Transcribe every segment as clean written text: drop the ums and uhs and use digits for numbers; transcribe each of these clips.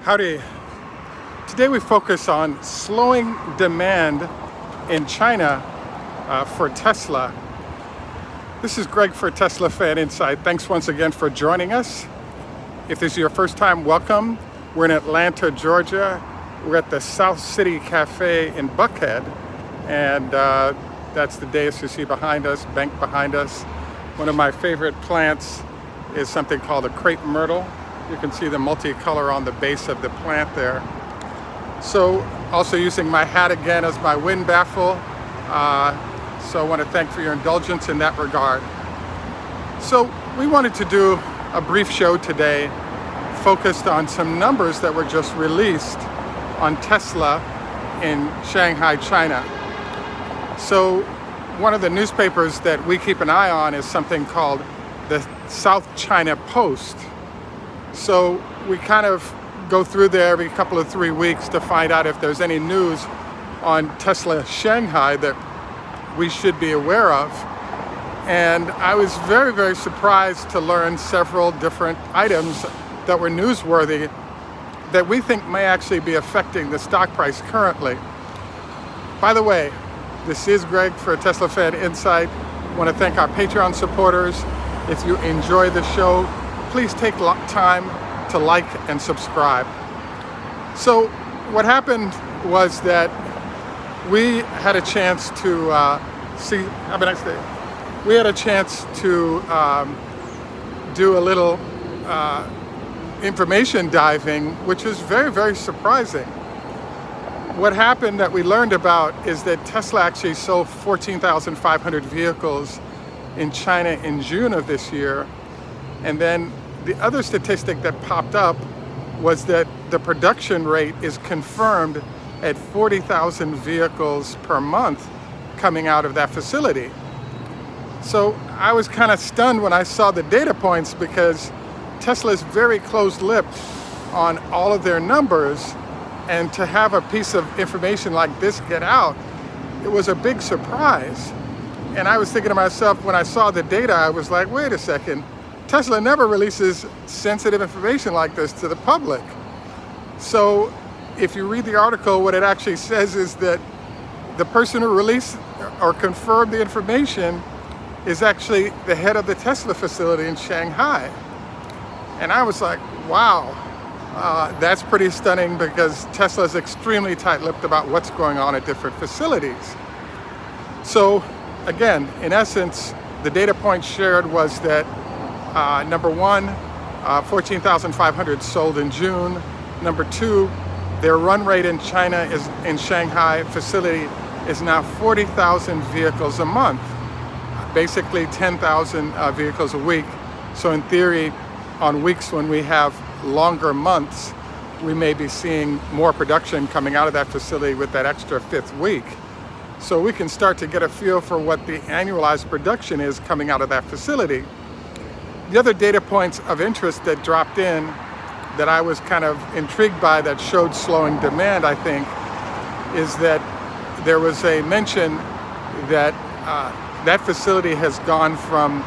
Howdy. Today we focus on slowing demand in China for Tesla. This is Greg for Teslafaninsight. Thanks once again for joining us. If this is your first time, welcome. We're in Atlanta, Georgia. We're at the South City Cafe in Buckhead, and that's the dais you see behind us, bank behind us. One of my favorite plants is something called a crepe myrtle. You can see the multicolor on the base of the plant there. So also using my hat again as my wind baffle. So I want to thank for your indulgence in that regard. So we wanted to do a brief show today focused on some numbers that were just released on Tesla in Shanghai, China. So one of the newspapers that we keep an eye on is something called the South China Post. So we kind of go through there every couple of 3 weeks to find out if there's any news on Tesla Shanghai that we should be aware of. And I was very, very surprised to learn several different items that were newsworthy that we think may actually be affecting the stock price currently. By the way, this is Greg for Teslafaninsight. I want to thank our Patreon supporters. If you enjoy the show, please take time to like and subscribe. So what happened was that we had a chance to we had a chance to do a little information diving, which is very, very surprising. What happened that we learned about is that Tesla actually sold 14,500 vehicles in China in June of this year. And then the other statistic that popped up was that the production rate is confirmed at 40,000 vehicles per month coming out of that facility. So I was kind of stunned when I saw the data points, because Tesla is very close-lipped on all of their numbers, and to have a piece of information like this get out, it was a big surprise. And I was thinking to myself, when I saw the data, I was like, wait a second, Tesla never releases sensitive information like this to the public. So if you read the article, what it actually says is that the person who released or confirmed the information is actually the head of the Tesla facility in Shanghai. And I was like, wow, that's pretty stunning, because Tesla is extremely tight-lipped about what's going on at different facilities. So again, in essence, the data point shared was that number one, 14,500 sold in June. Number two, their run rate in China is in Shanghai facility is now 40,000 vehicles a month, basically 10,000 vehicles a week. So in theory, on weeks when we have longer months, we may be seeing more production coming out of that facility with that extra fifth week. So we can start to get a feel for what the annualized production is coming out of that facility. The other data points of interest that dropped in that I was kind of intrigued by that showed slowing demand, I think, is that there was a mention that that facility has gone from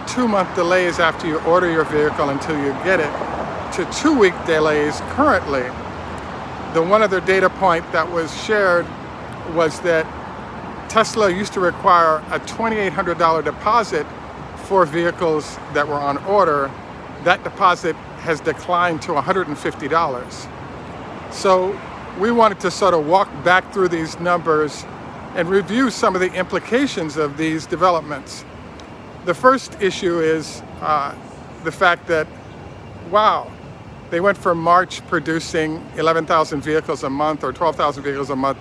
2-month delays after you order your vehicle until you get it to 2-week delays currently. The one other data point that was shared was that Tesla used to require a $2,800 deposit for vehicles that were on order. That deposit has declined to $150. So we wanted to sort of walk back through these numbers and review some of the implications of these developments. The first issue is the fact that, wow, they went from March producing 11,000 vehicles a month or 12,000 vehicles a month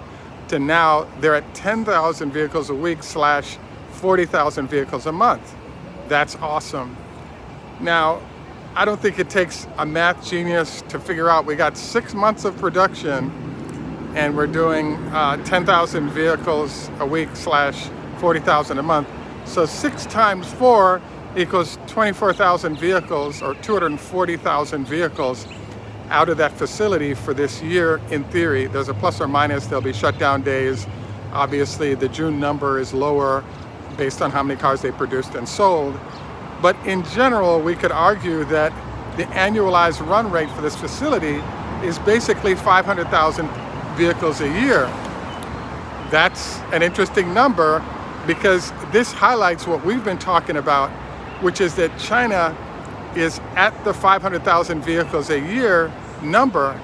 to now they're at 10,000 vehicles a week / 40,000 vehicles a month. That's awesome. Now, I don't think it takes a math genius to figure out we got 6 months of production and we're doing 10,000 vehicles a week / 40,000 a month. So 6 times 4 equals 24,000 vehicles, or 240,000 vehicles out of that facility for this year. In theory, there's a plus or minus, there'll be shutdown days. Obviously, the June number is lower based on how many cars they produced and sold. But in general, we could argue that the annualized run rate for this facility is basically 500,000 vehicles a year. That's an interesting number because this highlights what we've been talking about, which is that China is at the 500,000 vehicles a year number.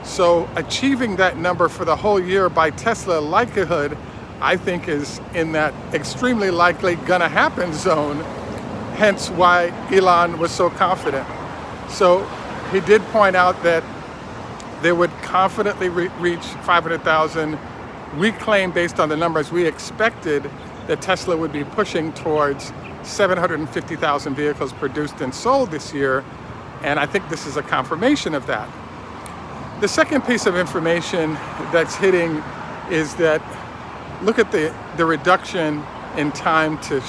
So achieving that number for the whole year by Tesla likelihood, I think, is in that extremely likely gonna happen zone, hence why Elon was so confident. So he did point out that they would confidently reach 500,000. We claim, based on the numbers we expected, that Tesla would be pushing towards 750,000 vehicles produced and sold this year, and I think this is a confirmation of that. The second piece of information that's hitting is that look at the reduction in time to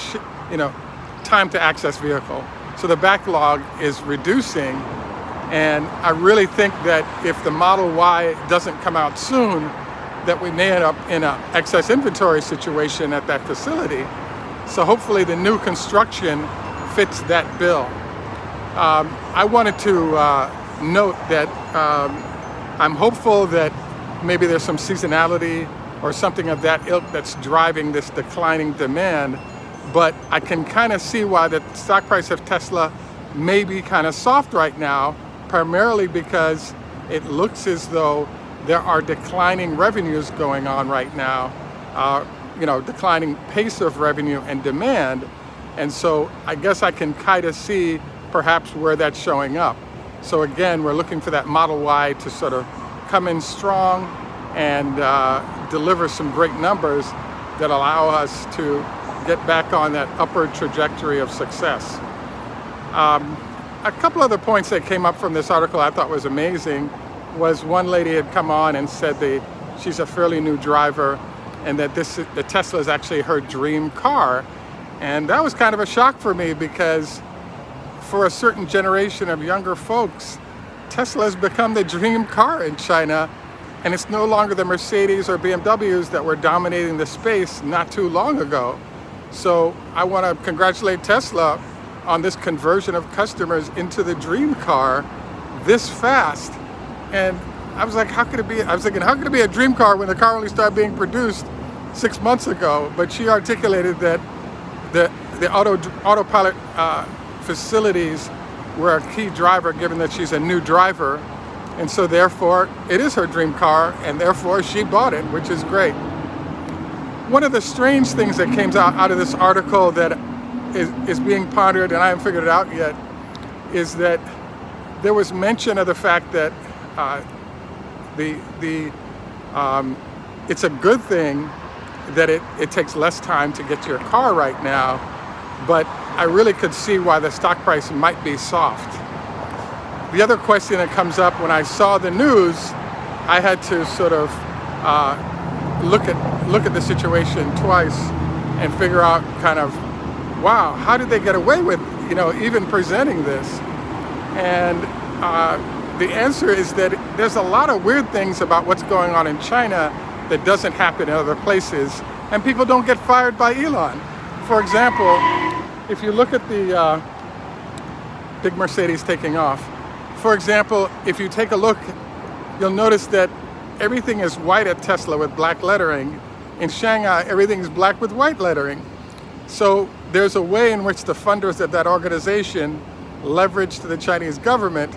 time to access vehicle. So the backlog is reducing, and I really think that if the Model Y doesn't come out soon, that we may end up in an excess inventory situation at that facility. So hopefully the new construction fits that bill. I wanted to note that I'm hopeful that maybe there's some seasonality or something of that ilk that's driving this declining demand, but I can kind of see why the stock price of Tesla may be kind of soft right now, primarily because it looks as though there are declining revenues going on right now, declining pace of revenue and demand. And so I guess I can kind of see perhaps where that's showing up. So again, we're looking for that Model Y to sort of come in strong and deliver some great numbers that allow us to get back on that upward trajectory of success. A couple other points that came up from this article I thought was amazing was one lady had come on and said she's a fairly new driver and that the Tesla is actually her dream car. And that was kind of a shock for me because for a certain generation of younger folks, Tesla has become the dream car in China, and it's no longer the Mercedes or BMWs that were dominating the space not too long ago. So I want to congratulate Tesla on this conversion of customers into the dream car this fast. And I was like, how could it be? I was thinking, how could it be a dream car when the car only started being produced 6 months ago? But she articulated that the autopilot facilities were a key driver, given that she's a new driver, and so therefore it is her dream car, and therefore she bought it, which is great. One of the strange things that came out of this article that is being pondered, and I haven't figured it out yet, is that there was mention of the fact that it's a good thing that it takes less time to get to your car right now, but I really could see why the stock price might be soft. The other question that comes up when I saw the news, I had to sort of look at the situation twice and figure out kind of, wow, how did they get away with even presenting this? And the answer is that there's a lot of weird things about what's going on in China that doesn't happen in other places, and people don't get fired by Elon. For example, if you look at the big Mercedes taking off, for example, if you take a look, you'll notice that everything is white at Tesla with black lettering. In Shanghai, everything is black with white lettering. So there's a way in which the funders of that organization leverage to the Chinese government.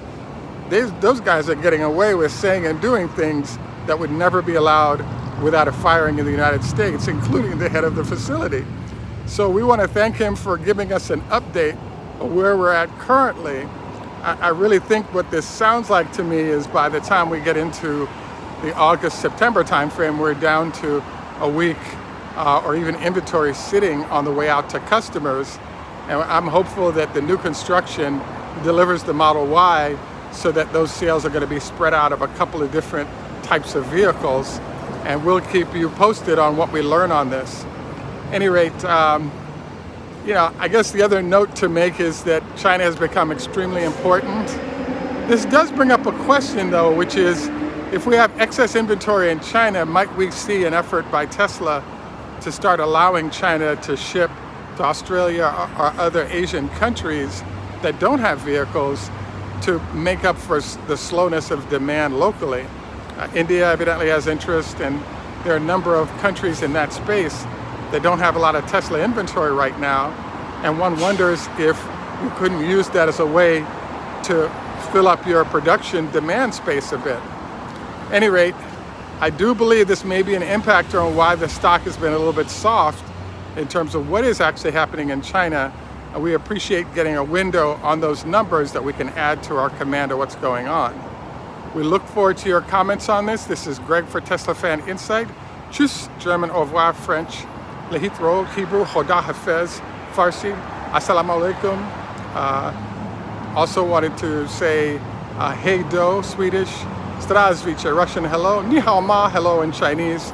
Those guys are getting away with saying and doing things that would never be allowed without a firing in the United States, including the head of the facility. So we want to thank him for giving us an update of where we're at currently. I really think what this sounds like to me is by the time we get into the August-September timeframe, we're down to a week or even inventory sitting on the way out to customers. And I'm hopeful that the new construction delivers the Model Y so that those sales are going to be spread out of a couple of different types of vehicles. And we'll keep you posted on what we learn on this. At any rate, I guess the other note to make is that China has become extremely important. This does bring up a question, though, which is, if we have excess inventory in China, might we see an effort by Tesla to start allowing China to ship to Australia or other Asian countries that don't have vehicles to make up for the slowness of demand locally. India evidently has interest, and there are a number of countries in that space that don't have a lot of Tesla inventory right now, and one wonders if you couldn't use that as a way to fill up your production demand space a bit. At any rate, I do believe this may be an impactor on why the stock has been a little bit soft in terms of what is actually happening in China. We appreciate getting a window on those numbers that we can add to our command of what's going on. We look forward to your comments on this. This is Greg for Teslafaninsight. Tschüss, German, au revoir, French, Lehitro, Hebrew, Choda Hafez, Farsi, Assalamu alaikum. Also wanted to say hey do, Swedish, Zdravstvuyte, Russian hello, Ni hao ma, hello in Chinese.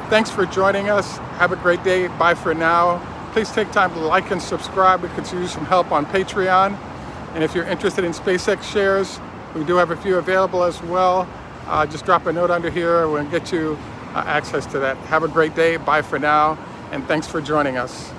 Thanks for joining us. Have a great day. Bye for now. Please take time to like and subscribe. We could use some help on Patreon. And if you're interested in SpaceX shares, we do have a few available as well. Just drop a note under here. We'll get you access to that. Have a great day. Bye for now. And thanks for joining us.